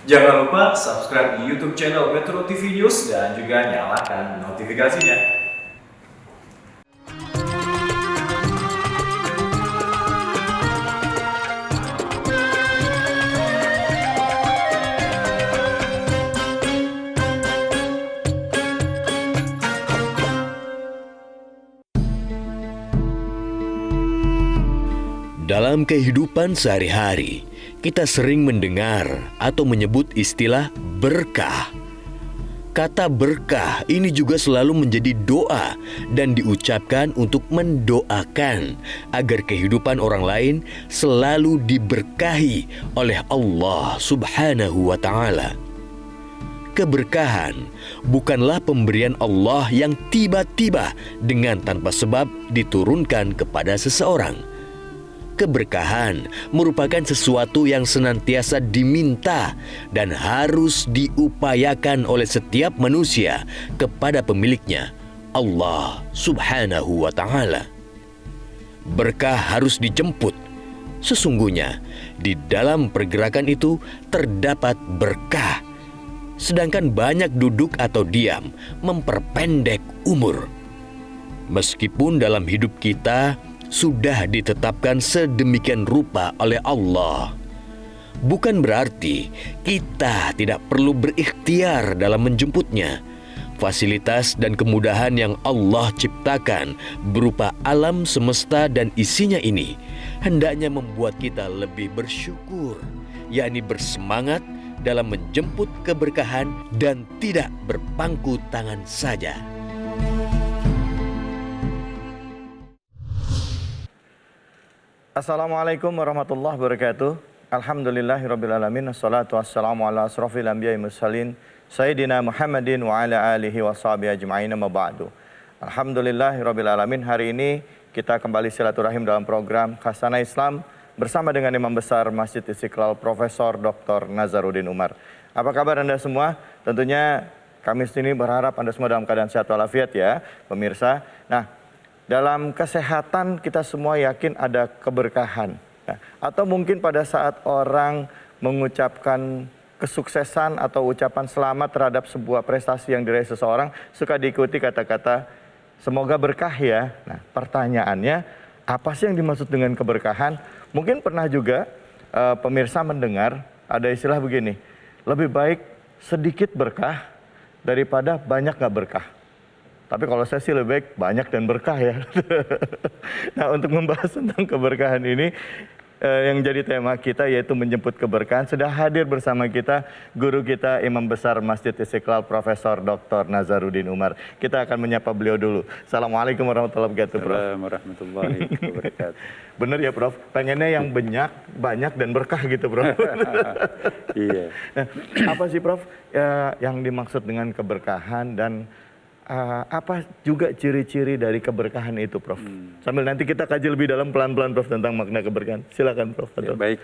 Jangan lupa subscribe di YouTube channel Metro TV News dan juga nyalakan notifikasinya. Dalam kehidupan sehari-hari, kita sering mendengar atau menyebut istilah berkah. Kata berkah ini juga selalu menjadi doa dan diucapkan untuk mendoakan agar kehidupan orang lain selalu diberkahi oleh Allah Subhanahu wa Ta'ala. Keberkahan bukanlah pemberian Allah yang tiba-tiba dengan tanpa sebab diturunkan kepada seseorang. Keberkahan merupakan sesuatu yang senantiasa diminta dan harus diupayakan oleh setiap manusia kepada pemiliknya, Allah Subhanahu wa Ta'ala. Berkah harus dijemput. Sesungguhnya di dalam pergerakan itu terdapat berkah, sedangkan banyak duduk atau diam memperpendek umur. Meskipun dalam hidup kita sudah ditetapkan sedemikian rupa oleh Allah, bukan berarti kita tidak perlu berikhtiar dalam menjemputnya. Fasilitas dan kemudahan yang Allah ciptakan berupa alam semesta dan isinya ini hendaknya membuat kita lebih bersyukur, yakni bersemangat dalam menjemput keberkahan dan tidak berpangku tangan saja. Assalamualaikum warahmatullahi wabarakatuh. Alhamdulillahirrabbilalamin. Assalatu wassalamu ala asrafil anbiya'i mursalin Sayyidina Muhammadin wa ala alihi wa sahbihi ajma'in amma ba'du. Alhamdulillahirrabbilalamin. Hari ini kita kembali silaturahim dalam program Khazanah Islam bersama dengan Imam Besar Masjid Istiqlal Profesor Dr. Nazaruddin Umar. Apa kabar Anda semua? Tentunya kami sini berharap Anda semua dalam keadaan sehat walafiat ya, pemirsa. Nah, dalam kesehatan kita semua yakin ada keberkahan. Atau mungkin pada saat orang mengucapkan kesuksesan atau ucapan selamat terhadap sebuah prestasi yang diraih seseorang, suka diikuti kata-kata semoga berkah ya. Nah, pertanyaannya, apa sih yang dimaksud dengan keberkahan? Mungkin pernah juga pemirsa mendengar ada istilah begini, lebih baik sedikit berkah daripada banyak gak berkah. Tapi kalau saya sih lebih baik banyak dan berkah ya. Nah, untuk membahas tentang keberkahan ini, yang jadi tema kita yaitu menjemput keberkahan, sudah hadir bersama kita guru kita Imam Besar Masjid Istiqlal Profesor Dr. Nazaruddin Umar. Kita akan menyapa beliau dulu. Assalamualaikum warahmatullahi wabarakatuh, Prof. Assalamualaikum warahmatullahi wabarakatuh. Bener ya, Prof? Pengennya yang banyak dan berkah gitu, Prof. Iya. Nah, apa sih, Prof, yang dimaksud dengan keberkahan dan apa juga ciri-ciri dari keberkahan itu, Prof? Sambil nanti kita kaji lebih dalam pelan-pelan, Prof, tentang makna keberkahan. Silakan, Prof. Ya, baik.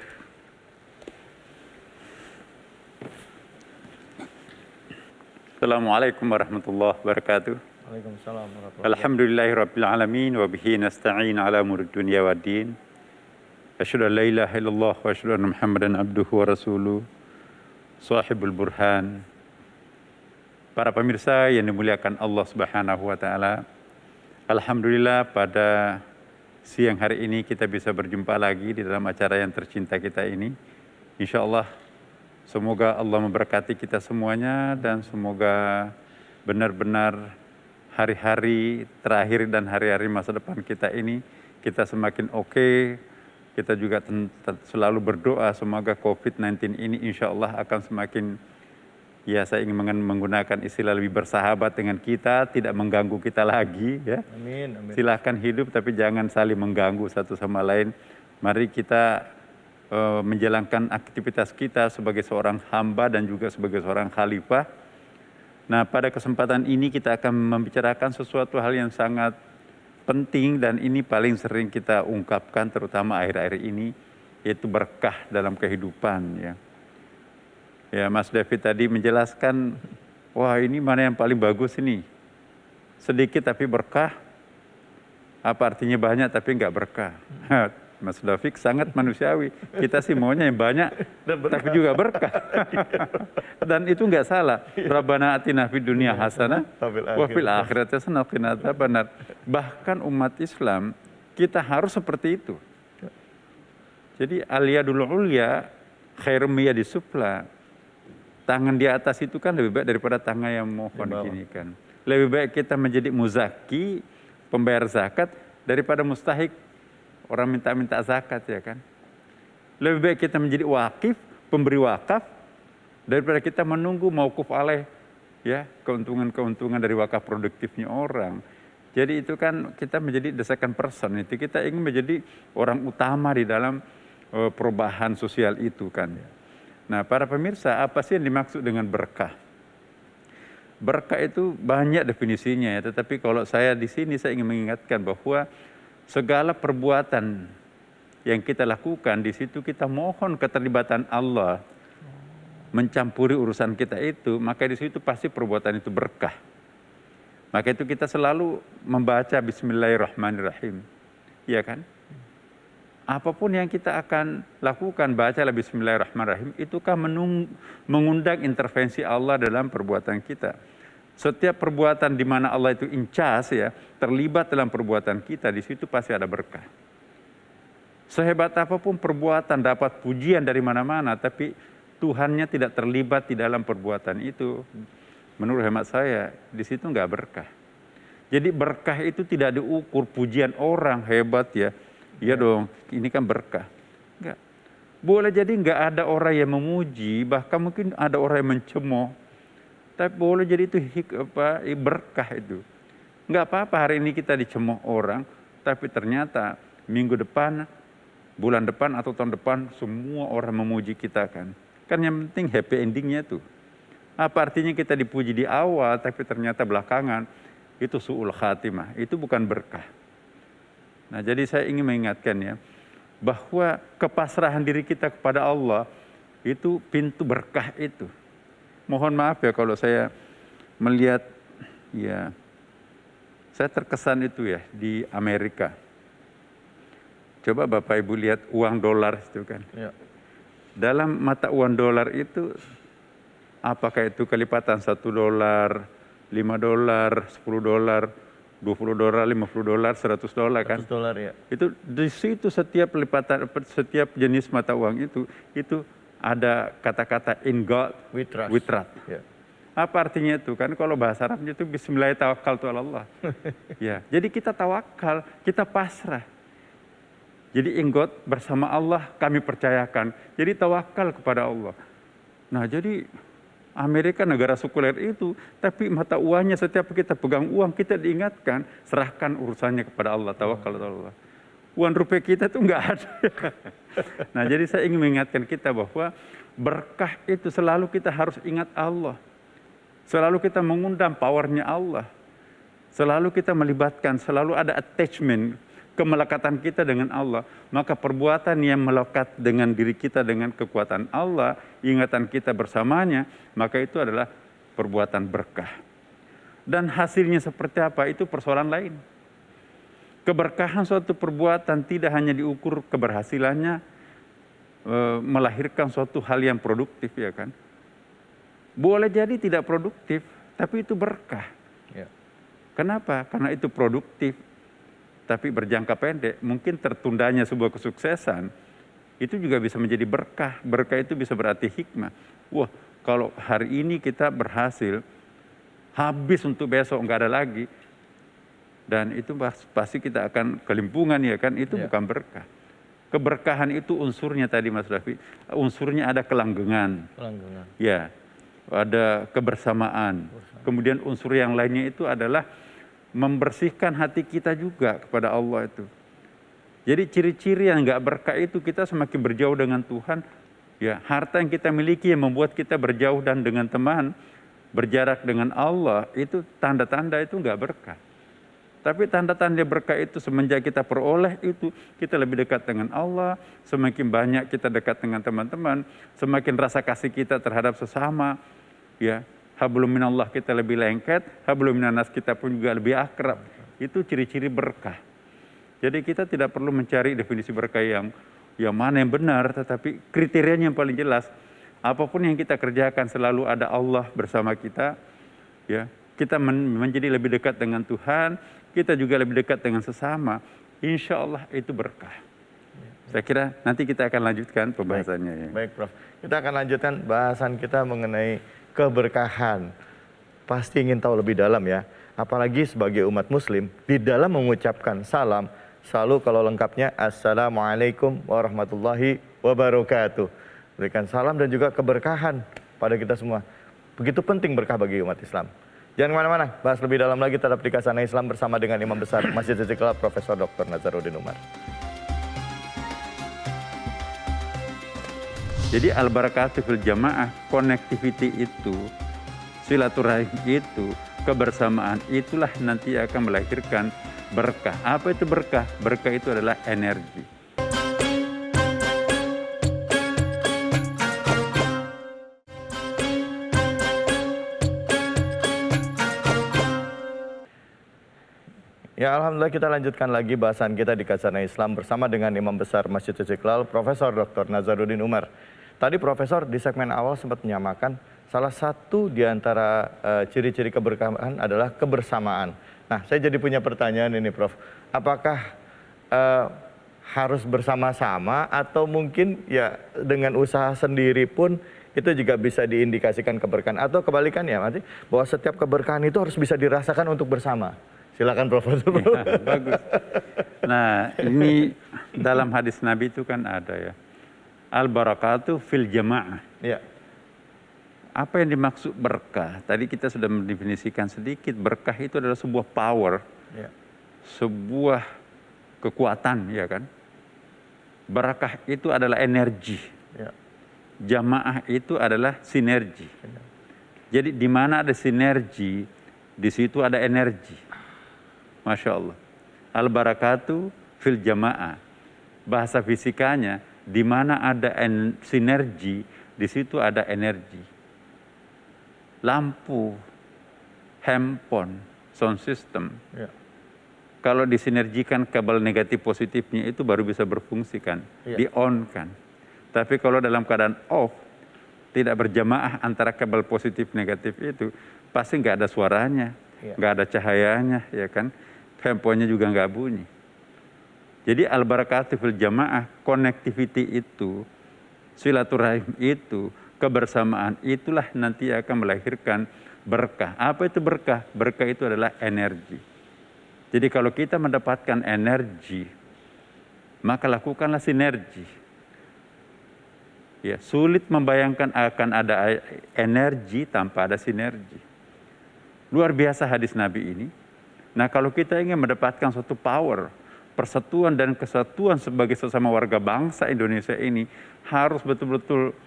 Assalamualaikum warahmatullahi wabarakatuh. Waalaikumsalam warahmatullahi wabarakatuh. Alhamdulillahirabbil alamin wa bihi nasta'in ala umurid dunya waddin. Asyhadu an la ilaha illallah wa asyhadu anna Muhammadan abduhu wa rasuluh. Shahibul burhan. Para pemirsa yang dimuliakan Allah Subhanahu wa Ta'ala, alhamdulillah pada siang hari ini kita bisa berjumpa lagi di dalam acara yang tercinta kita ini. Insya Allah semoga Allah memberkati kita semuanya dan semoga benar-benar hari-hari terakhir dan hari-hari masa depan kita ini kita semakin oke. Kita juga selalu berdoa semoga COVID-19 ini insya Allah akan semakin, ya saya ingin menggunakan istilah lebih bersahabat dengan kita, tidak mengganggu kita lagi ya. Amin, amin. Silahkan hidup tapi jangan saling mengganggu satu sama lain. Mari kita menjalankan aktivitas kita sebagai seorang hamba dan juga sebagai seorang khalifah. Nah, pada kesempatan ini kita akan membicarakan sesuatu hal yang sangat penting dan ini paling sering kita ungkapkan terutama akhir-akhir ini, yaitu berkah dalam kehidupan ya. Ya, Mas David tadi menjelaskan, wah ini mana yang paling bagus ini? Sedikit tapi berkah, apa artinya banyak tapi enggak berkah? Mas Dafiq, sangat manusiawi. Kita sih maunya yang banyak, tapi juga berkah. Dan itu nggak salah. Rabbana atina fid dunya hasanah wa fil akhirati hasanah wa qina adzabannar. Bahkan umat Islam, kita harus seperti itu. Jadi al-yadul ulya khairum miyadis sufla. Tangan di atas itu kan lebih baik daripada tangan yang mohon gini kan. Lebih baik kita menjadi muzaki, pembayar zakat, daripada mustahik, orang minta-minta zakat ya kan. Lebih baik kita menjadi wakif, pemberi wakaf, daripada kita menunggu mauquf alaih, ya, keuntungan-keuntungan dari wakaf produktifnya orang. Jadi itu kan kita menjadi the second person, itu kita ingin menjadi orang utama di dalam perubahan sosial itu kan. Nah, para pemirsa, apa sih yang dimaksud dengan berkah? Berkah itu banyak definisinya ya, tetapi kalau saya di sini saya ingin mengingatkan bahwa segala perbuatan yang kita lakukan di situ kita mohon keterlibatan Allah mencampuri urusan kita itu, maka di situ pasti perbuatan itu berkah. Maka itu kita selalu membaca Bismillahirrahmanirrahim, ya kan? Apapun yang kita akan lakukan, bacalah Bismillahirrahmanirrahim, itu kan mengundang intervensi Allah dalam perbuatan kita. Setiap perbuatan di mana Allah itu incas ya, terlibat dalam perbuatan kita, di situ pasti ada berkah. Sehebat apapun perbuatan dapat pujian dari mana-mana, tapi Tuhannya tidak terlibat di dalam perbuatan itu, menurut hemat saya, di situ nggak berkah. Jadi berkah itu tidak diukur pujian orang hebat ya. Iya dong, ini kan berkah. Enggak. Boleh jadi enggak ada orang yang memuji, bahkan mungkin ada orang yang mencemooh. Tapi boleh jadi itu berkah itu. Enggak apa-apa hari ini kita dicemooh orang, tapi ternyata minggu depan, bulan depan atau tahun depan semua orang memuji kita kan. Kan yang penting happy endingnya tuh. Apa artinya kita dipuji di awal, tapi ternyata belakangan itu su'ul khatimah, itu bukan berkah. Nah, jadi saya ingin mengingatkan ya, bahwa kepasrahan diri kita kepada Allah, itu pintu berkah itu. Mohon maaf ya kalau saya melihat, ya, saya terkesan itu ya, di Amerika. Coba Bapak Ibu lihat uang dolar itu kan. Ya. Dalam mata uang dolar itu, apakah itu kelipatan $1, $5, $10, $20, $50, $100 kan? $100 ya. Itu di situ setiap lipatan, setiap jenis mata uang itu ada kata-kata in God we trust. Ya. Apa artinya itu kan? Kalau bahasa Arabnya itu Bismillahirrahmanirrahim. Ya, jadi kita tawakal, kita pasrah. Jadi in God, bersama Allah kami percayakan. Jadi tawakal kepada Allah. Nah, jadi Amerika negara sekuler itu, tapi mata uangnya setiap kita pegang uang, kita diingatkan, serahkan urusannya kepada Allah, tawakal kepada Allah. Uang rupiah kita itu enggak ada. Nah, jadi saya ingin mengingatkan kita bahwa berkah itu selalu kita harus ingat Allah. Selalu kita mengundang powernya Allah. Selalu kita melibatkan, selalu ada attachment, kemelekatan kita dengan Allah. Maka perbuatan yang melekat dengan diri kita dengan kekuatan Allah, ingatan kita bersamanya, maka itu adalah perbuatan berkah. Dan hasilnya seperti apa, itu persoalan lain. Keberkahan suatu perbuatan tidak hanya diukur keberhasilannya, melahirkan suatu hal yang produktif ya kan. Boleh jadi tidak produktif, tapi itu berkah. Ya. Kenapa? Karena itu produktif, tapi berjangka pendek, mungkin tertundanya sebuah kesuksesan, itu juga bisa menjadi berkah. Berkah itu bisa berarti hikmah. Wah, kalau hari ini kita berhasil, habis untuk besok nggak ada lagi, dan itu pasti kita akan kelimpungan ya kan, itu bukan berkah. Keberkahan itu unsurnya tadi Mas Dafiq, unsurnya ada kelanggengan. Ya, ada kebersamaan. Kemudian unsur yang lainnya itu adalah membersihkan hati kita juga kepada Allah itu. Jadi ciri-ciri yang nggak berkah itu kita semakin berjauh dengan Tuhan. Ya, harta yang kita miliki yang membuat kita berjauh dan dengan teman berjarak dengan Allah, itu tanda-tanda itu nggak berkah. Tapi tanda-tanda berkah itu semenjak kita peroleh itu, kita lebih dekat dengan Allah, semakin banyak kita dekat dengan teman-teman, semakin rasa kasih kita terhadap sesama, ya. Hablum minallah kita lebih lengket, hablum minannas kita pun juga lebih akrab. Itu ciri-ciri berkah. Jadi kita tidak perlu mencari definisi berkah yang mana yang benar, tetapi kriterianya yang paling jelas. Apapun yang kita kerjakan selalu ada Allah bersama kita, ya. Kita menjadi lebih dekat dengan Tuhan, kita juga lebih dekat dengan sesama. Insya Allah itu berkah. Saya kira nanti kita akan lanjutkan pembahasannya. Ya. Baik, Prof. Kita akan lanjutkan bahasan kita mengenai keberkahan. Pasti ingin tahu lebih dalam ya. Apalagi sebagai umat muslim, di dalam mengucapkan salam, selalu kalau lengkapnya Assalamualaikum warahmatullahi wabarakatuh. Berikan salam dan juga keberkahan pada kita semua. Begitu penting berkah bagi umat Islam. Jangan kemana-mana, bahas lebih dalam lagi tetap di Kasana Islam bersama dengan Imam Besar Masjid Istiqlal Profesor Dr. Nazaruddin Umar. Jadi al-barakatuh fil jamaah, connectivity itu, silaturahim itu, kebersamaan itulah nanti akan melahirkan berkah. Apa itu berkah? Berkah itu adalah energi. Ya, alhamdulillah kita lanjutkan lagi bahasan kita di Kasana Islam bersama dengan Imam Besar Masjid Istiqlal Profesor Dr. Nazaruddin Umar. Tadi Profesor di segmen awal sempat menyamakan salah satu di antara ciri-ciri keberkahan adalah kebersamaan. Nah, saya jadi punya pertanyaan ini, Prof. Apakah harus bersama-sama atau mungkin ya dengan usaha sendiri pun itu juga bisa diindikasikan keberkahan? Atau kebalikannya, artinya bahwa setiap keberkahan itu harus bisa dirasakan untuk bersama? Silakan Profesor. Ya, bagus. Nah, ini dalam hadis Nabi itu kan ada ya. Al-barakatuh fil jamaah. Ya. Apa yang dimaksud berkah? Tadi kita sudah mendefinisikan sedikit. Berkah itu adalah sebuah power, Ya. sebuah kekuatan, ya kan? Barakah itu adalah energi. Ya. Jamaah itu adalah sinergi. Jadi di mana ada sinergi, di situ ada energi. Masya Allah. Al-barakatuh fil jamaah. Bahasa fisikanya, di mana ada sinergi, di situ ada energi. Lampu, handphone, sound system. Ya. Kalau disinergikan kabel negatif positifnya itu baru bisa berfungsi kan, Ya. di-on kan. Tapi kalau dalam keadaan off, tidak berjamaah antara kabel positif negatif itu, pasti nggak ada suaranya, Ya. nggak ada cahayanya, ya kan. Handphonenya juga nggak bunyi. Jadi al-barakatuh fil jamaah, connectivity itu, silaturahim itu, kebersamaan itulah nanti akan melahirkan berkah. Apa itu berkah? Berkah itu adalah energi. Jadi kalau kita mendapatkan energi, maka lakukanlah sinergi. Ya, sulit membayangkan akan ada energi tanpa ada sinergi. Luar biasa hadis Nabi ini. Nah, kalau kita ingin mendapatkan suatu power, persatuan dan kesatuan sebagai sesama warga bangsa Indonesia ini harus betul-betul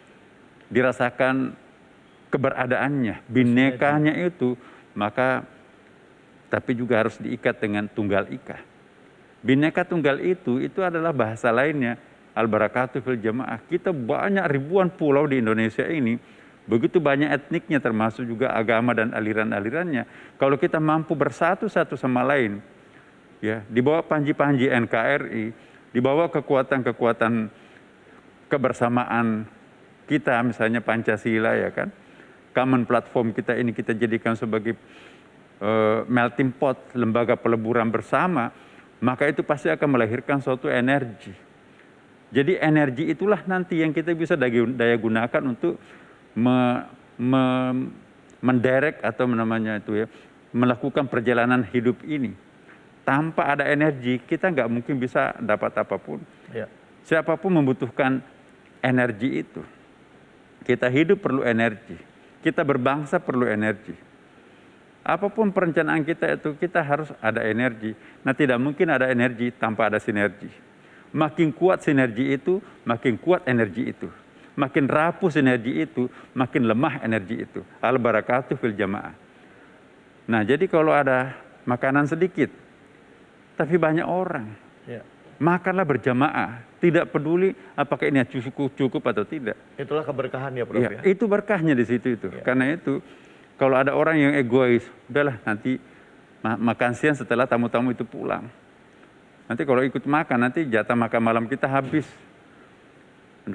dirasakan keberadaannya, binekanya itu, maka tapi juga harus diikat dengan tunggal ika. Bineka tunggal itu adalah bahasa lainnya al-barakatuh fil jamaah. Kita banyak ribuan pulau di Indonesia ini, begitu banyak etniknya termasuk juga agama dan aliran-alirannya. Kalau kita mampu bersatu satu sama lain, ya, di bawah panji-panji NKRI, di bawah kekuatan-kekuatan kebersamaan kita, misalnya Pancasila, ya kan, common platform kita ini kita jadikan sebagai melting pot, lembaga peleburan bersama, maka itu pasti akan melahirkan suatu energi. Jadi energi itulah nanti yang kita bisa daya gunakan untuk menderek atau namanya itu ya, melakukan perjalanan hidup ini. Tanpa ada energi, kita nggak mungkin bisa dapat apapun. Ya. Siapapun membutuhkan energi itu. Kita hidup perlu energi. Kita berbangsa perlu energi. Apapun perencanaan kita itu, kita harus ada energi. Nah, tidak mungkin ada energi tanpa ada sinergi. Makin kuat sinergi itu, makin kuat energi itu. Makin rapuh sinergi itu, makin lemah energi itu. Al-barakatuh fil jamaah. Nah, jadi kalau ada makanan sedikit, tapi banyak orang, Ya. makanlah berjamaah. Tidak peduli apakah ini cukup atau tidak. Itulah keberkahan ya, Prof. Ya, itu berkahnya di situ itu. Ya. Karena itu, kalau ada orang yang egois, udahlah nanti makan siang setelah tamu-tamu itu pulang. Nanti kalau ikut makan, nanti jatah makan malam kita habis.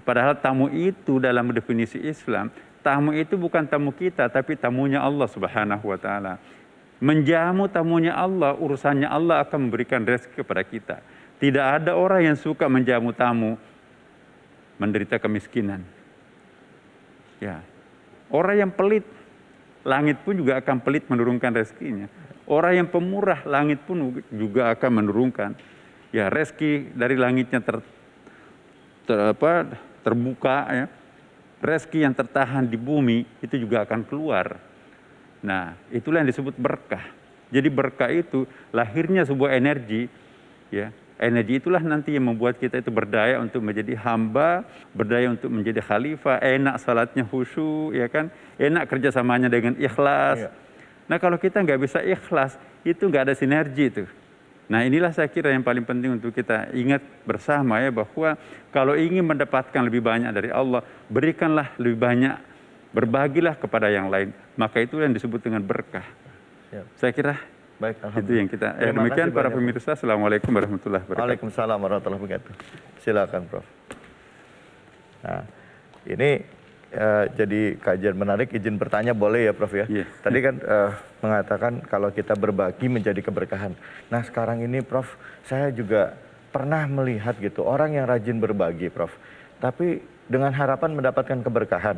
Padahal tamu itu dalam definisi Islam, tamu itu bukan tamu kita, tapi tamunya Allah Subhanahu wa Ta'ala. Menjamu tamunya Allah, urusannya Allah akan memberikan rezeki kepada kita. Tidak ada orang yang suka menjamu tamu menderita kemiskinan. Ya, orang yang pelit, langit pun juga akan pelit menurunkan rezekinya. Orang yang pemurah, langit pun juga akan menurunkan. Ya, rezeki dari langitnya terbuka, ya. Rezeki yang tertahan di bumi itu juga akan keluar. Nah, itulah yang disebut berkah. Jadi berkah itu lahirnya sebuah energi, ya. Energi itulah nanti yang membuat kita itu berdaya untuk menjadi hamba, berdaya untuk menjadi khalifah, enak salatnya khusyuk, ya kan? Enak kerjasamanya dengan ikhlas. Iya. Nah, kalau kita nggak bisa ikhlas, itu nggak ada sinergi itu. Nah, inilah saya kira yang paling penting untuk kita ingat bersama, ya, bahwa kalau ingin mendapatkan lebih banyak dari Allah, berikanlah lebih banyak, berbagilah kepada yang lain. Maka itu yang disebut dengan berkah. Siap. Saya kira Baik, itu yang kita. Terima Demikian kasih para banyak, pemirsa. Assalamualaikum warahmatullahi wabarakatuh. Waalaikumsalam warahmatullahi wabarakatuh. Silakan, Prof. Nah, ini jadi kajian menarik. Izin bertanya boleh ya, Prof ya? Iya. Tadi kan mengatakan kalau kita berbagi menjadi keberkahan. Nah, sekarang ini, Prof, saya juga pernah melihat gitu orang yang rajin berbagi, Prof. Tapi dengan harapan mendapatkan keberkahan.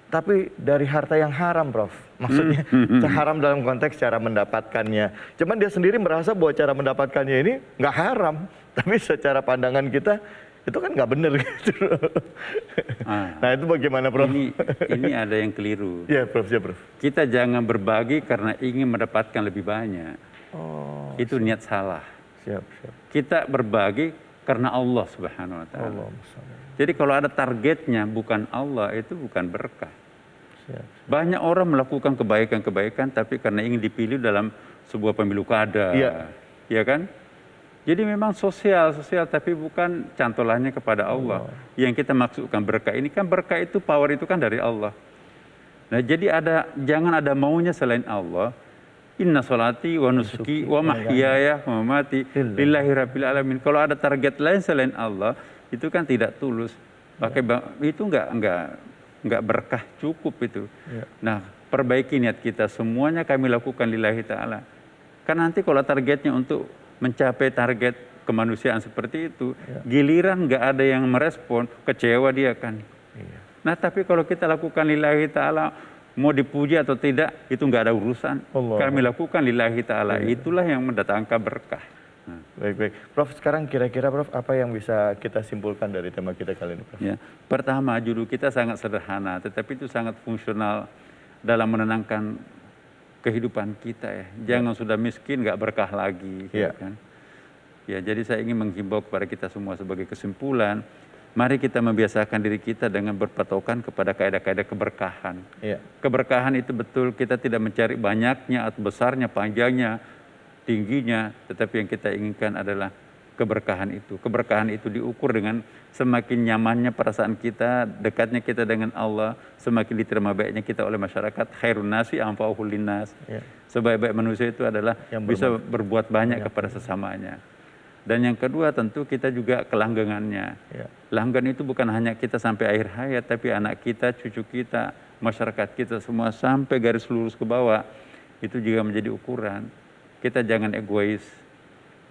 Tapi dari harta yang haram, Prof. Maksudnya haram dalam konteks cara mendapatkannya. Cuman dia sendiri merasa bahwa cara mendapatkannya ini nggak haram. Tapi secara pandangan kita itu kan nggak benar gitu. Nah, itu bagaimana, Prof? Ini ada yang keliru. Iya, Prof. Ya, Prof. Kita jangan berbagi karena ingin mendapatkan lebih banyak. Oh, Itu niat salah. siap, siap. Kita berbagi karena Allah Subhanahu wa Ta'ala. Allahumma shalli. Jadi kalau ada targetnya bukan Allah, itu bukan berkah. Siap. Banyak orang melakukan kebaikan-kebaikan tapi karena ingin dipilih dalam sebuah pemilu kada. Iya. Iya kan? Jadi memang sosial tapi bukan cantolannya kepada Allah. Yang kita maksudkan berkah ini kan, berkah itu, power itu kan dari Allah. Nah, jadi jangan ada maunya selain Allah. Inna sholati wa nusuki wa mahyaya wa mamati lillahi rabbil alamin. Kalau ada target lain selain Allah, itu kan tidak tulus. Itu enggak berkah cukup itu. Ya. Nah, perbaiki niat kita, semuanya kami lakukan lillahi ta'ala. Kan nanti kalau targetnya untuk mencapai target kemanusiaan seperti itu, giliran enggak ada yang merespon, kecewa dia kan. Iya. Nah, tapi kalau kita lakukan lillahi ta'ala, mau dipuji atau tidak, itu enggak ada urusan. Allah. Kami lakukan lillahi ta'ala, itulah yang mendatangkan berkah. Baik. Prof, sekarang kira-kira, Prof, apa yang bisa kita simpulkan dari tema kita kali ini, Prof? Ya, pertama, judul kita sangat sederhana, tetapi itu sangat fungsional dalam menenangkan kehidupan kita, ya. Jangan sudah miskin nggak berkah lagi, Ya. kan? Ya, jadi saya ingin menghimbau kepada kita semua sebagai kesimpulan, mari kita membiasakan diri kita dengan berpatokan kepada kaidah-kaidah keberkahan. Iya. Keberkahan itu betul, kita tidak mencari banyaknya atau besarnya, panjangnya, tingginya, tetapi yang kita inginkan adalah keberkahan itu. Keberkahan itu diukur dengan semakin nyamannya perasaan kita, dekatnya kita dengan Allah, semakin diterima baiknya kita oleh masyarakat. Khairun nasi anfa'uhum linnas. Ya. Sebaik-baik manusia itu adalah Yang bisa berbuat banyak kepada sesamanya. Dan yang kedua tentu kita juga kelanggengannya. Ya. Langgan itu bukan hanya kita sampai akhir hayat, tapi anak kita, cucu kita, masyarakat kita semua sampai garis lurus ke bawah. Itu juga menjadi ukuran. Kita jangan egois.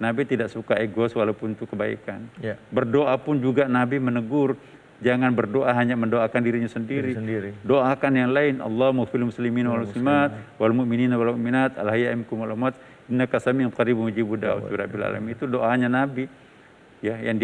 Nabi tidak suka egois walaupun itu kebaikan. Ya. Berdoa pun juga Nabi menegur, jangan berdoa hanya mendoakan dirinya sendiri. Doakan yang lain. Allahumma fil muslimin wal muslimat wal mu'minina wal mu'minat al hayya minkum wal amwat innaka samiun qaribun mujibud da'wati rabbil alamin. Itu doanya Nabi. Ya, yang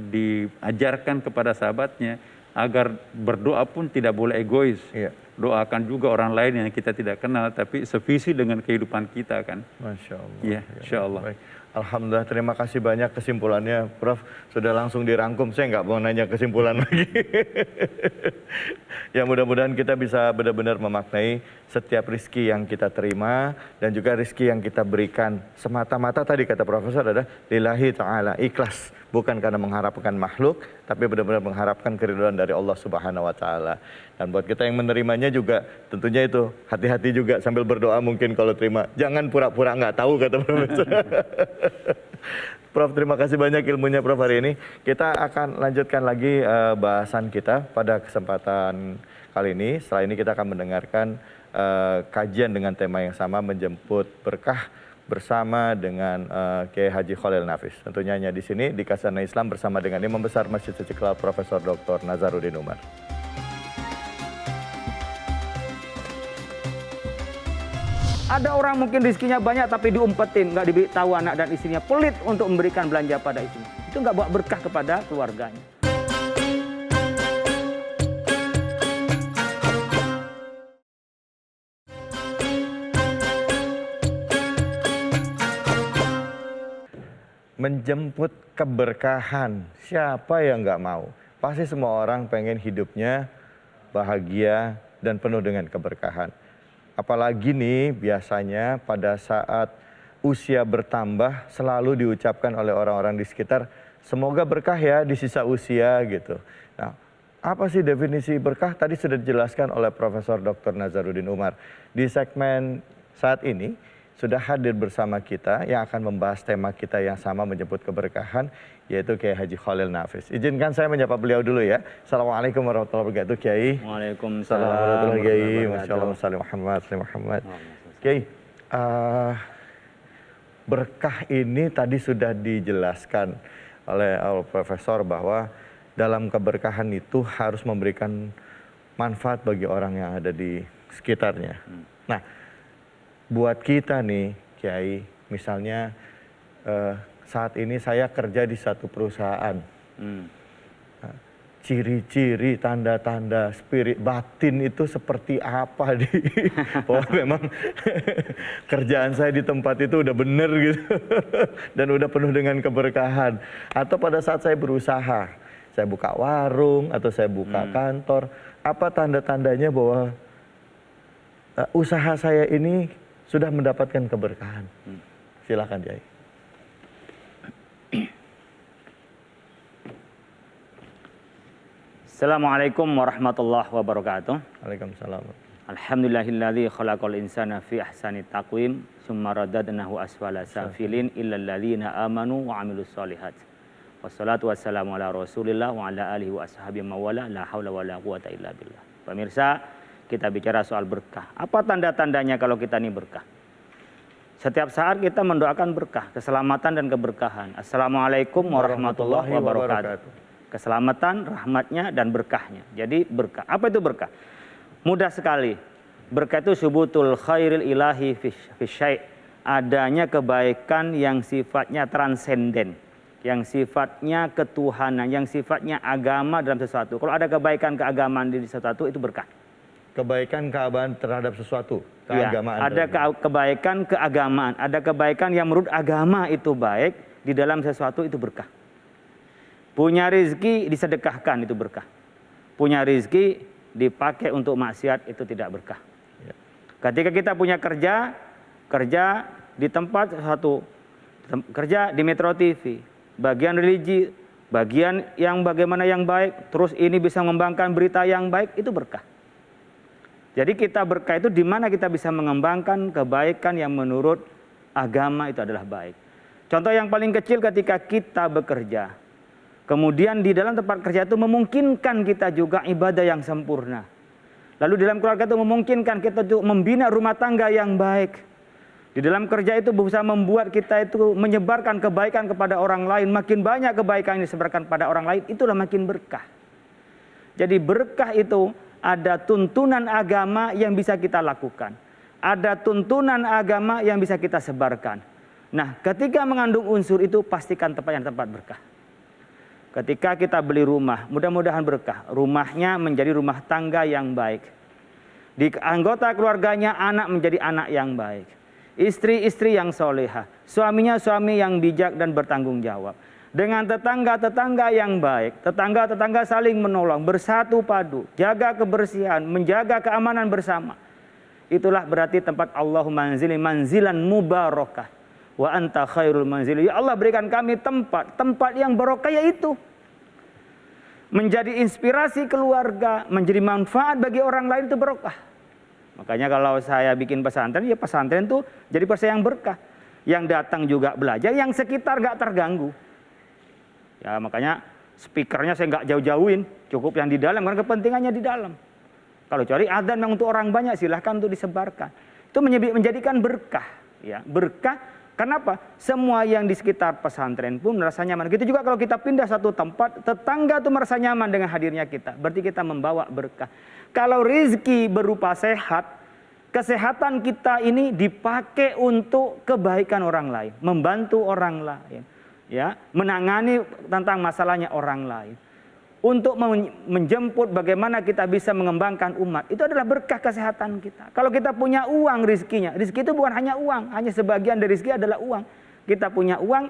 diajarkan kepada sahabatnya agar berdoa pun tidak boleh egois. Ya. Doakan juga orang lain yang kita tidak kenal tapi sevisi dengan kehidupan kita kan. Masya Allah. Ya, insya Allah. Baik. Alhamdulillah, terima kasih banyak kesimpulannya, Prof. Sudah langsung dirangkum, saya nggak mau nanya kesimpulan lagi. Ya, mudah-mudahan kita bisa benar-benar memaknai setiap rizki yang kita terima dan juga rizki yang kita berikan semata-mata tadi kata Profesor adalah lillahi ta'ala, ikhlas. Bukan karena mengharapkan makhluk, tapi benar-benar mengharapkan keridhaan dari Allah Subhanahu wa Ta'ala. Dan buat kita yang menerimanya juga, tentunya itu hati-hati juga sambil berdoa mungkin kalau terima. Jangan pura-pura nggak tahu kata Profesor. Prof, terima kasih banyak ilmunya Prof hari ini. Kita akan lanjutkan lagi bahasan kita pada kesempatan kali ini. Setelah ini kita akan mendengarkan kajian dengan tema yang sama, menjemput berkah bersama dengan Kiai Haji Khalil Nafis. Tentunya hanya di sini di Khazanah Islam bersama dengan Imam Besar Masjid Istiqlal Profesor Dr. Nazaruddin Umar. Ada orang mungkin rezekinya banyak tapi diumpetin, nggak diberitahu anak dan istrinya, pelit untuk memberikan belanja pada istrinya. Itu nggak bawa berkah kepada keluarganya. Menjemput keberkahan, siapa yang nggak mau? Pasti semua orang pengen hidupnya bahagia dan penuh dengan keberkahan. Apalagi nih biasanya pada saat usia bertambah selalu diucapkan oleh orang-orang di sekitar, semoga berkah ya di sisa usia gitu. Nah, apa sih definisi berkah? Tadi sudah dijelaskan oleh Profesor Dr. Nazaruddin Umar. Di segmen saat ini sudah hadir bersama kita yang akan membahas tema kita yang sama, menjemput keberkahan, yaitu Kiai Haji Khalil Nafis. Izinkan saya menyapa beliau dulu ya. Assalamualaikum warahmatullahi wabarakatuh Kiai. Waalaikumsalam Assalamualaikum warahmatullahi Kiai. wabarakatuh. Masya Allah, Salim Muhammad, Salim Muhammad. Kiai, berkah ini tadi sudah dijelaskan oleh Profesor bahwa dalam keberkahan itu harus memberikan manfaat bagi orang yang ada di sekitarnya. Nah, buat kita nih Kiai, misalnya saat ini saya kerja di satu perusahaan. Ciri-ciri, tanda-tanda spirit batin itu seperti apa di bahwa memang kerjaan saya di tempat itu udah bener gitu dan udah penuh dengan keberkahan. Atau pada saat saya berusaha, saya buka warung atau saya buka kantor, apa tanda-tandanya bahwa usaha saya ini sudah mendapatkan keberkahan? Silakan Kiai. Assalamualaikum warahmatullahi wabarakatuh. Waalaikumsalam. Alhamdulillahilladzi khalaqal insana fi ahsani taqwim summa radadnahu asfala safilin illal ladzina amanu wa amilus solihat. Wassalatu wassalamu ala Rasulillah wa ala alihi wa ashabihi mawala la haula wala quwata illa billah. Pemirsa, kita bicara soal berkah. Apa tanda-tandanya kalau kita ini berkah? Setiap saat kita mendoakan berkah, keselamatan dan keberkahan. Assalamualaikum warahmatullahi wabarakatuh. Keselamatan, rahmatnya, dan berkahnya. Jadi berkah. Apa itu berkah? Mudah sekali. Berkah itu subutul khairil ilahi fi syai'. Adanya kebaikan yang sifatnya transenden. Yang sifatnya ketuhanan. Yang sifatnya agama dalam sesuatu. Kalau ada kebaikan keagamaan di sesuatu, itu berkah. Kebaikan keagamaan terhadap sesuatu, Ya, keagamaan. ada kebaikan keagamaan. Ada kebaikan yang menurut agama itu baik. Di dalam sesuatu itu berkah. Punya rezeki disedekahkan itu berkah. Punya rezeki dipakai untuk maksiat itu tidak berkah. Ya. Ketika kita punya kerja di tempat satu, kerja di Metro TV, bagian religi, bagian yang bagaimana yang baik, terus ini bisa mengembangkan berita yang baik, itu berkah. Jadi kita berkah itu di mana kita bisa mengembangkan kebaikan yang menurut agama itu adalah baik. Contoh yang paling kecil ketika kita bekerja. Kemudian di dalam tempat kerja itu memungkinkan kita juga ibadah yang sempurna. Lalu dalam keluarga itu memungkinkan kita untuk membina rumah tangga yang baik. Di dalam kerja itu bisa membuat kita itu menyebarkan kebaikan kepada orang lain. Makin banyak kebaikan yang disebarkan pada orang lain, itulah makin berkah. Jadi berkah itu ada tuntunan agama yang bisa kita lakukan. Ada tuntunan agama yang bisa kita sebarkan. Nah, ketika mengandung unsur itu pastikan tempatnya tempat berkah. Ketika kita beli rumah, mudah-mudahan berkah. Rumahnya menjadi rumah tangga yang baik. Di anggota keluarganya anak menjadi anak yang baik. Istri-istri yang soleha. Suaminya suami yang bijak dan bertanggung jawab. Dengan tetangga-tetangga yang baik. Tetangga-tetangga saling menolong, bersatu padu. Jaga kebersihan, menjaga keamanan bersama. Itulah berarti tempat Allahumma anzili manzilan mubarakah. Wa anta khairul manzili. Ya Allah, berikan kami tempat yang barokah, yaitu menjadi inspirasi keluarga, menjadi manfaat bagi orang lain, itu barokah. Makanya kalau saya bikin pesantren, ya pesantren itu jadi pesantren yang berkah. yang datang juga belajar, yang sekitar nggak terganggu. Ya makanya speakernya saya nggak jauh-jauhin, cukup yang di dalam karena kepentingannya di dalam. Kalau cari adzan yang untuk orang banyak silahkan untuk disebarkan. Itu menjadikan berkah, ya berkah. Kenapa? Semua yang di sekitar pesantren pun merasa nyaman. Gitu juga kalau kita pindah satu tempat, tetangga tuh merasa nyaman dengan hadirnya kita. Berarti kita membawa berkah. Kalau rezeki berupa sehat, kesehatan kita ini dipakai untuk kebaikan orang lain, membantu orang lain, ya, menangani tentang masalahnya orang lain. Untuk menjemput bagaimana kita bisa mengembangkan umat. Itu adalah berkah kesehatan kita. Kalau kita punya uang rizkinya. Rizki itu bukan hanya uang. Hanya sebagian dari rizki adalah uang. Kita punya uang.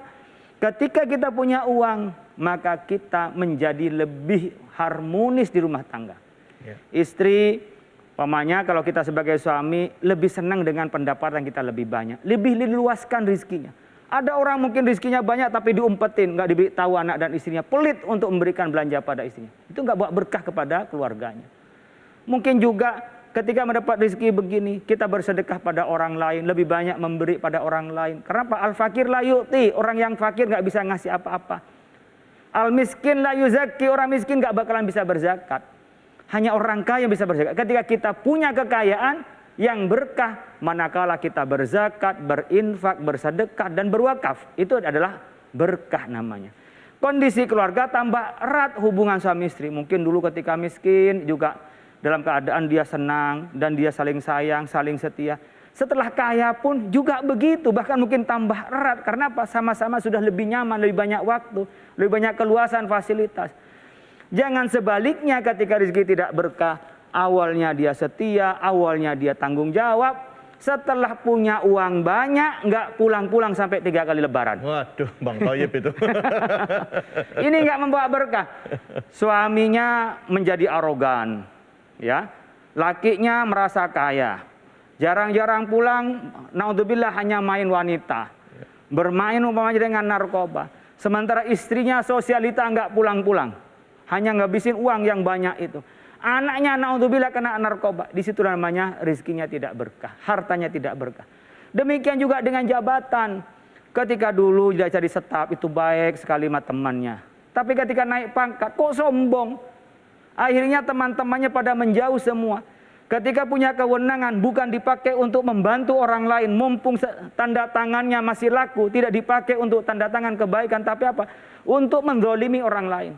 Ketika kita punya uang, maka kita menjadi lebih harmonis di rumah tangga. Ya. Istri, pamannya kalau kita sebagai suami, lebih senang dengan pendapatan kita lebih banyak. Lebih diluaskan rizkinya. Ada orang mungkin rizkinya banyak tapi diumpetin, nggak diberitahu anak dan istrinya, pelit untuk memberikan belanja pada istrinya. Itu nggak bawa berkah kepada keluarganya. Mungkin juga ketika mendapat rezeki begini, kita bersedekah pada orang lain, lebih banyak memberi pada orang lain. Kenapa? Al-fakir la yu'ti, orang yang fakir nggak bisa ngasih apa-apa. Al-miskin la yuzaki, orang miskin nggak bakalan bisa berzakat. Hanya orang kaya yang bisa berzakat. Ketika kita punya kekayaan yang berkah, manakala kita berzakat, berinfak, bersedekah, dan berwakaf. Itu adalah berkah namanya. Kondisi keluarga tambah erat hubungan suami istri. Mungkin dulu ketika miskin juga dalam keadaan dia senang dan dia saling sayang, saling setia. Setelah kaya pun juga begitu, bahkan mungkin tambah erat. Karena apa? Sama-sama sudah lebih nyaman, lebih banyak waktu, lebih banyak keluasan fasilitas. Jangan sebaliknya ketika rezeki tidak berkah. Awalnya dia setia, awalnya dia tanggung jawab. Setelah punya uang banyak, nggak pulang-pulang sampai 3 kali lebaran. Waduh, Bang Toyib itu. Ini nggak membawa berkah. Suaminya menjadi arogan, ya. Lakinya merasa kaya. Jarang-jarang pulang, naudzubillah hanya main wanita. Bermain umpamanya dengan narkoba. Sementara istrinya sosialita nggak pulang-pulang. Hanya ngabisin uang yang banyak itu. Anaknya naudzubillah kena narkoba. Di situ namanya rizkinya tidak berkah, hartanya tidak berkah. Demikian juga dengan jabatan. Ketika dulu dia jadi staf itu baik sekali sama temannya. Tapi ketika naik pangkat kok sombong. Akhirnya teman-temannya pada menjauh semua. Ketika punya kewenangan bukan dipakai untuk membantu orang lain, mumpung tanda tangannya masih laku, tidak dipakai untuk tanda tangan kebaikan, tapi apa? Untuk menzalimi orang lain.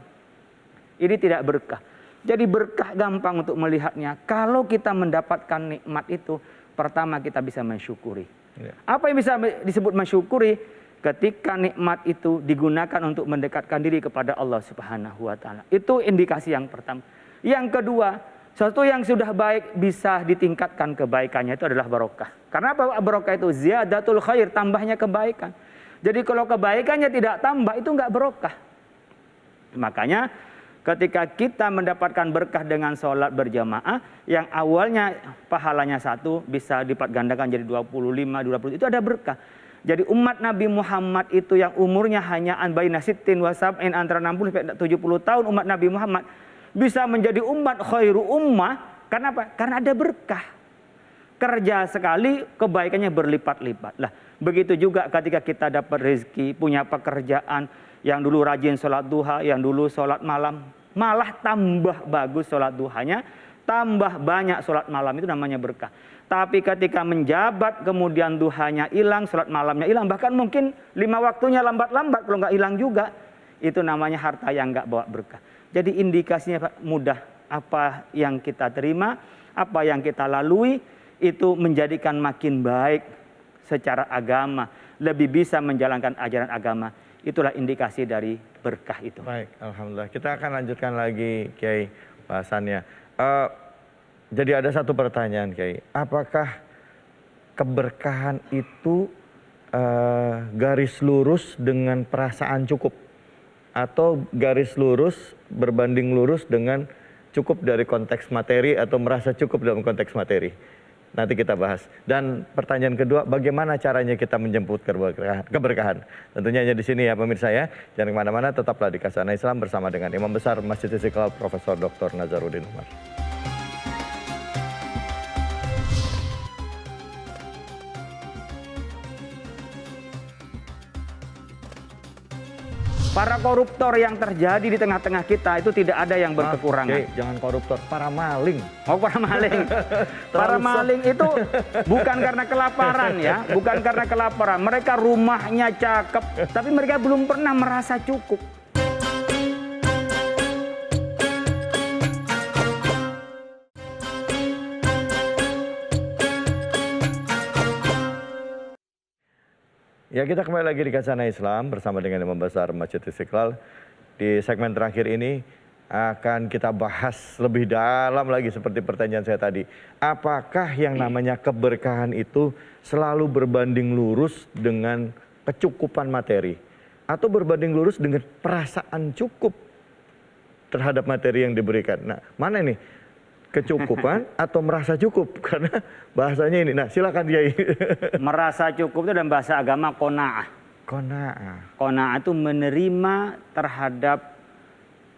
Ini tidak berkah. Jadi berkah gampang untuk melihatnya. Kalau kita mendapatkan nikmat itu, pertama kita bisa mensyukuri. Ya. Apa yang bisa disebut mensyukuri? Ketika nikmat itu digunakan untuk mendekatkan diri kepada Allah Subhanahu wa taala. Itu indikasi yang pertama. Yang kedua, sesuatu yang sudah baik bisa ditingkatkan kebaikannya, itu adalah barokah. Karena apa? Barokah itu ziyadatul khair, tambahnya kebaikan. Jadi kalau kebaikannya tidak tambah, itu enggak barokah. Makanya ketika kita mendapatkan berkah dengan sholat berjamaah, yang awalnya pahalanya 1 bisa dilipat gandakan jadi 25, 20, itu ada berkah. Jadi umat Nabi Muhammad itu yang umurnya hanya baina sittin wa sab'in, antara 60 sampai 70 tahun, umat Nabi Muhammad bisa menjadi umat khairu ummah. Karena apa? Karena ada berkah. Kerja sekali, kebaikannya berlipat-lipat. Lah, begitu juga ketika kita dapat rezeki, punya pekerjaan, yang dulu rajin sholat duha, yang dulu sholat malam, malah tambah bagus sholat duhanya, tambah banyak sholat malam, itu namanya berkah. Tapi ketika menjabat, kemudian duhanya hilang, sholat malamnya hilang, bahkan mungkin 5 waktunya lambat-lambat, kalau nggak hilang juga, itu namanya harta yang nggak bawa berkah. Jadi indikasinya mudah, apa yang kita terima, apa yang kita lalui, itu menjadikan makin baik secara agama, lebih bisa menjalankan ajaran agama. Itulah indikasi dari berkah itu. Baik, alhamdulillah. Kita akan lanjutkan lagi, Kiai, bahasannya. Jadi ada satu pertanyaan, Kiai. Apakah keberkahan itu garis lurus dengan perasaan cukup? Atau garis lurus berbanding lurus dengan cukup dari konteks materi atau merasa cukup dalam konteks materi? Nanti kita bahas. Dan pertanyaan kedua, bagaimana caranya kita menjemput keberkahan? Tentunya hanya di sini ya pemirsa ya. Jangan kemana-mana, tetaplah di Khazanah Islam bersama dengan Imam Besar Masjid Istiqlal Profesor Dr. Nazaruddin Umar. Para koruptor yang terjadi di tengah-tengah kita itu tidak ada yang berkekurangan. Oke, jangan koruptor, para maling. Oh, para maling. Para maling itu bukan karena kelaparan ya, bukan karena kelaparan. Mereka rumahnya cakep, tapi mereka belum pernah merasa cukup. Ya, kita kembali lagi di Khazanah Islam bersama dengan Imam Besar Masjid Istiqlal. Di segmen terakhir ini akan kita bahas lebih dalam lagi seperti pertanyaan saya tadi. Apakah yang namanya keberkahan itu selalu berbanding lurus dengan kecukupan materi? Atau berbanding lurus dengan perasaan cukup terhadap materi yang diberikan? Nah, mana nih? Kecukupan atau merasa cukup? Karena bahasanya ini. Nah, silakan Kiai. Merasa cukup itu dalam bahasa agama qanaah. Qanaah. Qanaah itu menerima terhadap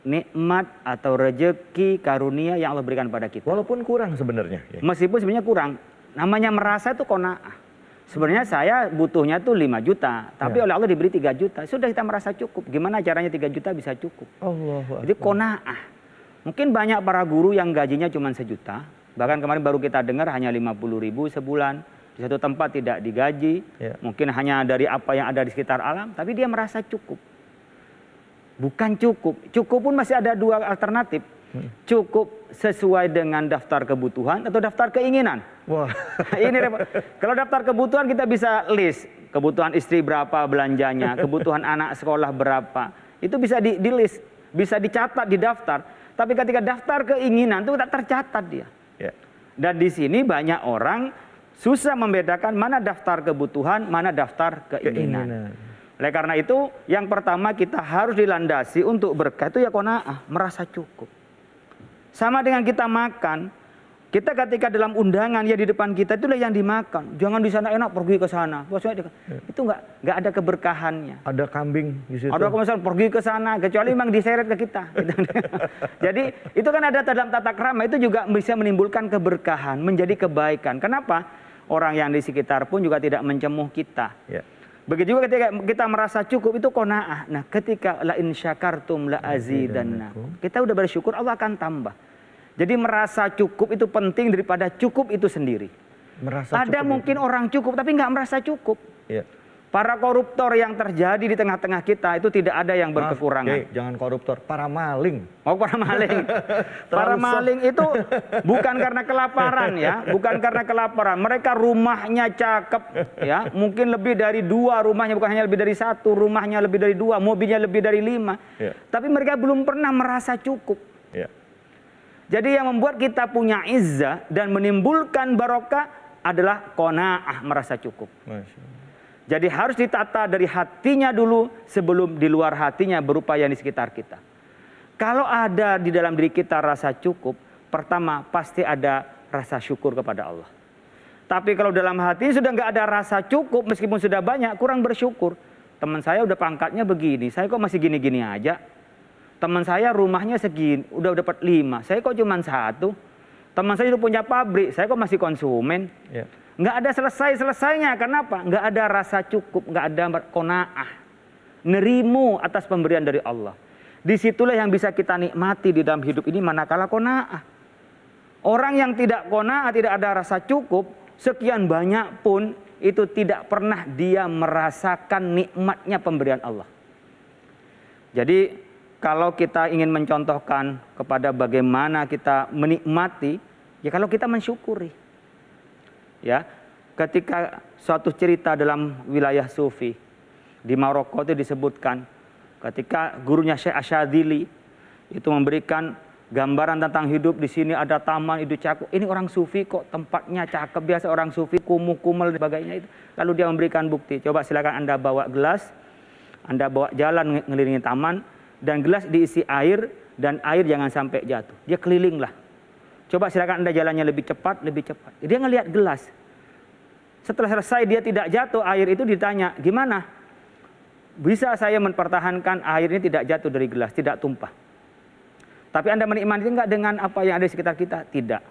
nikmat atau rezeki karunia yang Allah berikan pada kita. Walaupun kurang sebenarnya. Meskipun sebenarnya kurang. Namanya merasa itu qanaah. Sebenarnya saya butuhnya tuh 5 juta, tapi oleh Allah diberi 3 juta. Sudah kita merasa cukup. Gimana caranya 3 juta bisa cukup? Allahu Jadi qanaah. Mungkin banyak para guru yang gajinya cuma 1 juta. Bahkan kemarin baru kita dengar hanya 50.000 sebulan. Di satu tempat tidak digaji. Mungkin hanya dari apa yang ada di sekitar alam. Tapi dia merasa cukup. Bukan cukup. Cukup pun masih ada 2 alternatif. Cukup sesuai dengan daftar kebutuhan atau daftar keinginan. Wah. Ini repot. Kalau daftar kebutuhan kita bisa list. Kebutuhan istri berapa belanjanya. Kebutuhan anak sekolah berapa. Itu bisa di list. Bisa dicatat di daftar. Tapi ketika daftar keinginan itu tak tercatat dia. Dan di sini banyak orang susah membedakan mana daftar kebutuhan, mana daftar keinginan. Oleh karena itu, yang pertama kita harus dilandasi untuk berkah itu ya qanaah, merasa cukup. Sama dengan kita makan, kita ketika dalam undangan ya di depan kita itulah yang dimakan. Jangan di sana enak pergi ke sana. Itu nggak ada keberkahannya. Ada kambing di situ. Ada misalnya pergi ke sana kecuali memang diseret ke kita. Jadi itu kan ada dalam tata krama itu juga bisa menimbulkan keberkahan, menjadi kebaikan. Kenapa? Orang yang di sekitar pun juga tidak mencemuh kita. Begitu juga ketika kita merasa cukup itu qanaah. Nah, ketika la in syakartum la azidannakum. Kita udah bersyukur Allah akan tambah. Jadi merasa cukup itu penting daripada cukup itu sendiri. Ada mungkin orang cukup tapi nggak merasa cukup. Para koruptor yang terjadi di tengah-tengah kita itu tidak ada yang berkekurangan. Jangan koruptor, para maling. Oh, para maling. Para maling itu bukan karena kelaparan ya, bukan karena kelaparan. Mereka rumahnya cakep ya, mungkin lebih dari 2 rumahnya, bukan hanya lebih dari 1, rumahnya lebih dari 2, mobilnya lebih dari 5. Tapi mereka belum pernah merasa cukup. Jadi yang membuat kita punya izzah dan menimbulkan barokah adalah qanaah, merasa cukup. Jadi harus ditata dari hatinya dulu sebelum di luar hatinya berupa yang di sekitar kita. Kalau ada di dalam diri kita rasa cukup, pertama pasti ada rasa syukur kepada Allah. Tapi kalau dalam hati sudah nggak ada rasa cukup, meskipun sudah banyak, kurang bersyukur. Teman saya udah pangkatnya begini, saya kok masih gini-gini aja. Teman saya rumahnya segini, udah dapat 5, saya kok cuma 1. Teman saya udah punya pabrik, saya kok masih konsumen. Nggak ada selesai-selesainya, kenapa? Nggak ada rasa cukup, nggak ada qanaah. Nerimu atas pemberian dari Allah. Disitulah yang bisa kita nikmati di dalam hidup ini manakala qanaah. Orang yang tidak qanaah, tidak ada rasa cukup, sekian banyak pun itu tidak pernah dia merasakan nikmatnya pemberian Allah. Jadi kalau kita ingin mencontohkan kepada bagaimana kita menikmati, ya kalau kita mensyukuri. Ya, ketika suatu cerita dalam wilayah Sufi di Maroko itu disebutkan ketika gurunya Syekh Asyadzili itu memberikan gambaran tentang hidup, di sini ada taman, itu cakep. Ini orang Sufi kok tempatnya cakep, biasa orang Sufi kumuh-kumel dan sebagainya itu. Lalu dia memberikan bukti. Coba silakan Anda bawa gelas, Anda bawa jalan ngelilingi taman, dan gelas diisi air, dan air jangan sampai jatuh. Dia keliling lah. Coba silakan Anda jalannya lebih cepat, lebih cepat. Dia ngelihat gelas. Setelah selesai dia tidak jatuh, air itu ditanya, gimana? Bisa saya mempertahankan air ini tidak jatuh dari gelas, tidak tumpah. Tapi Anda menikmati enggak dengan apa yang ada di sekitar kita? Tidak.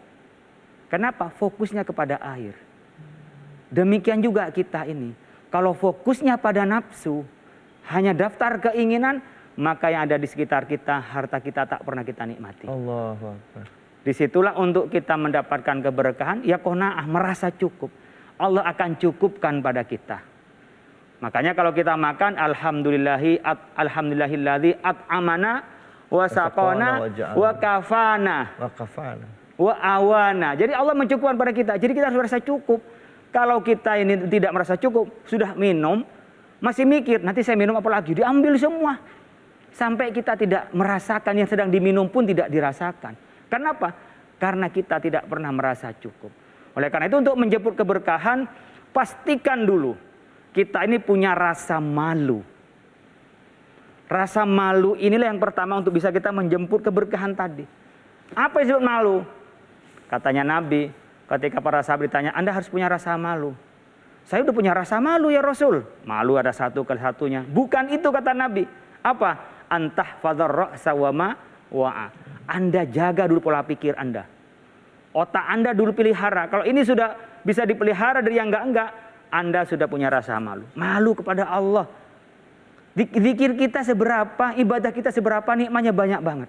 Kenapa? Fokusnya kepada air. Demikian juga kita ini. Kalau fokusnya pada nafsu, hanya daftar keinginan, maka yang ada di sekitar kita, harta kita tak pernah kita nikmati. Allahu Akbar. Disitulah untuk kita mendapatkan keberkahan, ya qanaah, merasa cukup. Allah akan cukupkan pada kita. Makanya kalau kita makan, alhamdulillahilladzi at'amana wa saqana wa kafana Wa kafana. wa awana. Jadi Allah mencukupkan pada kita. Jadi kita harus merasa cukup. Kalau kita ini tidak merasa cukup, sudah minum, masih mikir, nanti saya minum apa lagi? Diambil semua. Sampai kita tidak merasakan yang sedang diminum pun tidak dirasakan. Kenapa? Karena kita tidak pernah merasa cukup. Oleh karena itu untuk menjemput keberkahan, pastikan dulu kita ini punya rasa malu. Rasa malu inilah yang pertama untuk bisa kita menjemput keberkahan tadi. Apa yang disebut malu? Katanya Nabi, ketika para sahabat ditanya, Anda harus punya rasa malu. Saya udah punya rasa malu ya Rasul. Malu ada satu kali satunya. Bukan itu kata Nabi. Apa? Antah fadhar ra'sa wa ma wa'a. Anda jaga dulu pola pikir Anda. Otak Anda dulu pelihara. Kalau ini sudah bisa dipelihara dari yang enggak, Anda sudah punya rasa malu. Malu kepada Allah. Zikir kita seberapa, ibadah kita seberapa, nikmatnya banyak banget.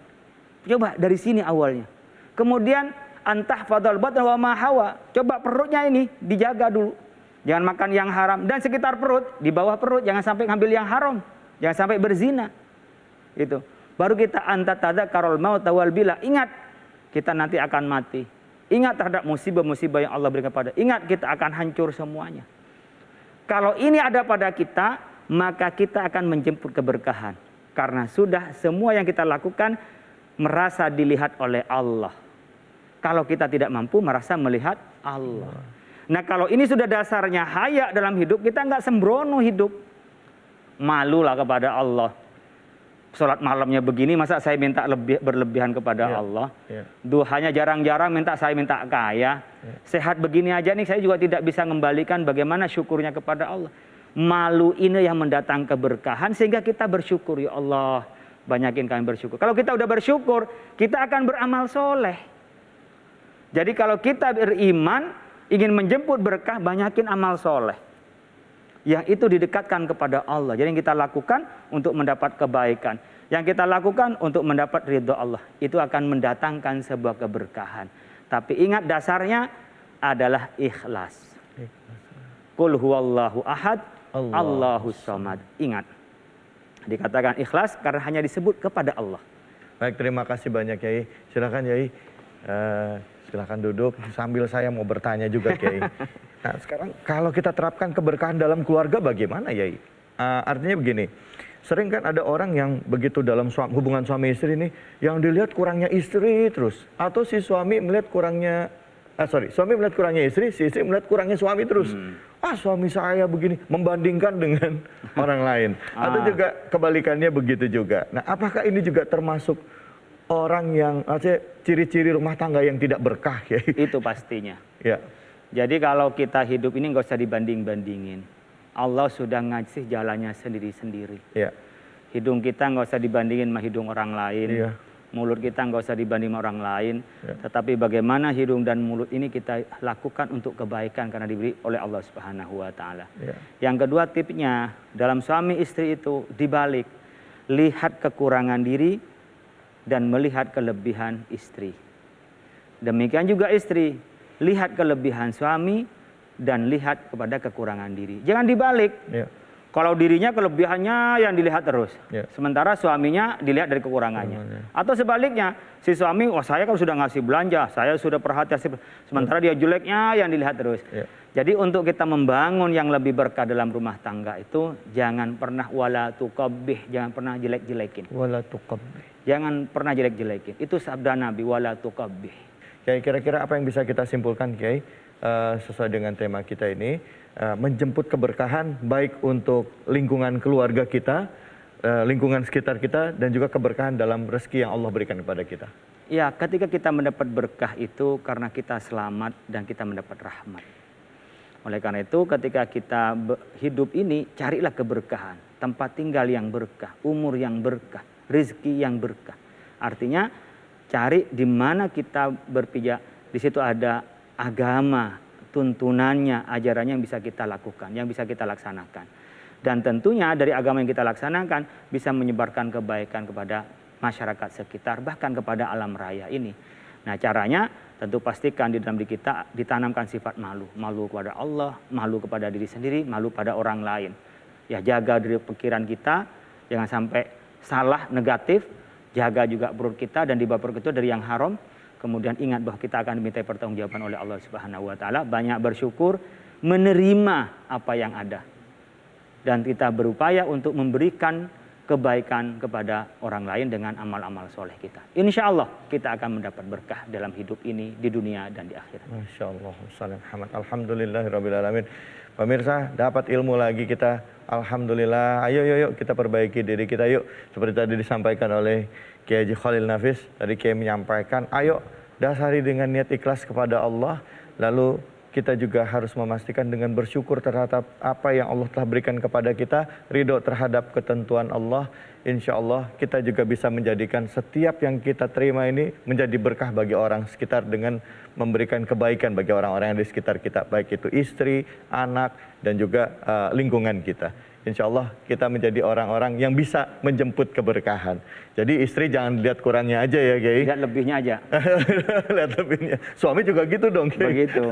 Coba dari sini awalnya. Kemudian antah fadhal batn wa ma hawa. Coba perutnya ini dijaga dulu. Jangan makan yang haram. Dan sekitar perut, di bawah perut, jangan sampai ngambil yang haram. Jangan sampai berzina. Itu. Baru kita antadzakkarul maut wal bila. Ingat, kita nanti akan mati. Ingat terhadap musibah-musibah yang Allah berikan kepada. Ingat, kita akan hancur semuanya. Kalau ini ada pada kita, maka kita akan menjemput keberkahan. Karena sudah semua yang kita lakukan merasa dilihat oleh Allah. Kalau kita tidak mampu merasa melihat Allah. Nah kalau ini sudah dasarnya haya dalam hidup, kita nggak sembrono hidup. Malulah kepada Allah. Sholat malamnya begini, masa saya minta berlebihan kepada Allah. Duhanya jarang-jarang saya minta kaya. Sehat begini aja nih, saya juga tidak bisa mengembalikan bagaimana syukurnya kepada Allah. Malu ini yang mendatang keberkahan sehingga kita bersyukur. Ya Allah, banyakin kami bersyukur. Kalau kita udah bersyukur, kita akan beramal soleh. Jadi kalau kita beriman, ingin menjemput berkah, banyakin amal soleh. Yang itu didekatkan kepada Allah. Jadi yang kita lakukan untuk mendapat kebaikan. Yang kita lakukan untuk mendapat ridho Allah. Itu akan mendatangkan sebuah keberkahan. Tapi ingat dasarnya adalah ikhlas. Qul huwallahu ahad, Allahus samad. Ingat. Dikatakan ikhlas karena hanya disebut kepada Allah. Baik, terima kasih banyak Kiai. Silakan Kiai. Silakan duduk sambil saya mau bertanya juga Kiai. Nah sekarang kalau kita terapkan keberkahan dalam keluarga bagaimana Yai? Artinya begini, sering kan ada orang yang begitu dalam hubungan suami istri ini, yang dilihat kurangnya istri terus. Atau si suami melihat kurangnya, suami melihat kurangnya istri, si istri melihat kurangnya suami terus. Suami saya begini, membandingkan dengan orang lain. Atau juga kebalikannya begitu juga. Nah apakah ini juga termasuk orang yang, ciri-ciri rumah tangga yang tidak berkah Yai? Itu pastinya. Ya. Jadi kalau kita hidup ini nggak usah dibanding-bandingin. Allah sudah ngasih jalannya sendiri-sendiri. Ya. Hidung kita nggak usah dibandingin sama hidung orang lain. Ya. Mulut kita nggak usah dibanding sama orang lain. Ya. Tetapi bagaimana hidung dan mulut ini kita lakukan untuk kebaikan karena diberi oleh Allah Subhanahu wa Ta'ala. Ya. Yang kedua tipsnya, dalam suami istri itu dibalik. Lihat kekurangan diri dan melihat kelebihan istri. Demikian juga istri. Lihat kelebihan suami dan lihat kepada kekurangan diri. Jangan dibalik. Ya. Kalau dirinya kelebihannya yang dilihat terus. Ya. Sementara suaminya dilihat dari kekurangannya. Atau sebaliknya, si suami, saya kan sudah ngasih belanja, saya sudah perhatian. Sementara dia jeleknya yang dilihat terus. Ya. Jadi untuk kita membangun yang lebih berkah dalam rumah tangga itu, jangan pernah wala tuqabbih, jangan pernah jelek-jelekin. Wala tuqabbih. Jangan pernah jelek-jelekin. Itu sabda Nabi, wala tuqabbih. Kiai, kira-kira apa yang bisa kita simpulkan Kiai sesuai dengan tema kita ini, menjemput keberkahan baik untuk lingkungan keluarga kita, lingkungan sekitar kita, dan juga keberkahan dalam rezeki yang Allah berikan kepada kita. Ya, ketika kita mendapat berkah itu karena kita selamat dan kita mendapat rahmat. Oleh karena itu ketika kita hidup ini, carilah keberkahan, tempat tinggal yang berkah, umur yang berkah, rezeki yang berkah. Artinya cari di mana kita berpijak, di situ ada agama, tuntunannya, ajarannya yang bisa kita lakukan, yang bisa kita laksanakan. Dan tentunya dari agama yang kita laksanakan bisa menyebarkan kebaikan kepada masyarakat sekitar, bahkan kepada alam raya ini. Nah, caranya tentu pastikan di dalam diri kita ditanamkan sifat malu. Malu kepada Allah, malu kepada diri sendiri, malu pada orang lain. Ya, jaga diri pikiran kita, jangan sampai salah negatif, jaga juga perut kita dan di bawah perut itu dari yang haram. Kemudian ingat bahwa kita akan diminta pertanggungjawaban oleh Allah Subhanahu wa taala. Banyak bersyukur, menerima apa yang ada. Dan kita berupaya untuk memberikan kebaikan kepada orang lain dengan amal-amal soleh kita. Insya Allah kita akan mendapat berkah dalam hidup ini, di dunia dan di akhirat. Masya Allah, alhamdulillahirrabbilalamin. Pemirsa, dapat ilmu lagi kita. Alhamdulillah. Ayo, yuk kita perbaiki diri kita yuk. Seperti tadi disampaikan oleh Kiai Haji Khalil Nafis. Tadi Kiai menyampaikan, ayo dasari dengan niat ikhlas kepada Allah. Lalu kita juga harus memastikan dengan bersyukur terhadap apa yang Allah telah berikan kepada kita, ridho terhadap ketentuan Allah. Insya Allah kita juga bisa menjadikan setiap yang kita terima ini menjadi berkah bagi orang sekitar dengan memberikan kebaikan bagi orang-orang yang di sekitar kita, baik itu istri, anak, dan juga lingkungan kita. Insya Allah kita menjadi orang-orang yang bisa menjemput keberkahan. Jadi istri jangan lihat kurangnya aja ya, Kiai. Lihat lebihnya aja. Lihat lebihnya. Suami juga gitu dong, Kiai. Begitu.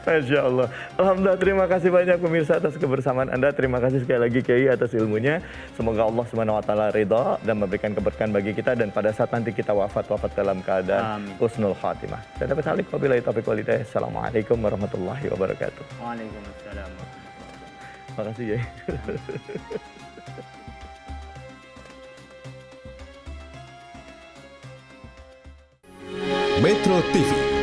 Masya Allah. Alhamdulillah, terima kasih banyak pemirsa atas kebersamaan Anda. Terima kasih sekali lagi Kiai atas ilmunya. Semoga Allah Subhanahu wa taala ridha dan memberikan keberkahan bagi kita, dan pada saat nanti kita wafat dalam keadaan husnul khatimah. Dan dapat halik wabillahi taufiq wal hidayah. Assalamualaikum warahmatullahi wabarakatuh. Waalaikumsalam. Terima kasih ya. Metro TV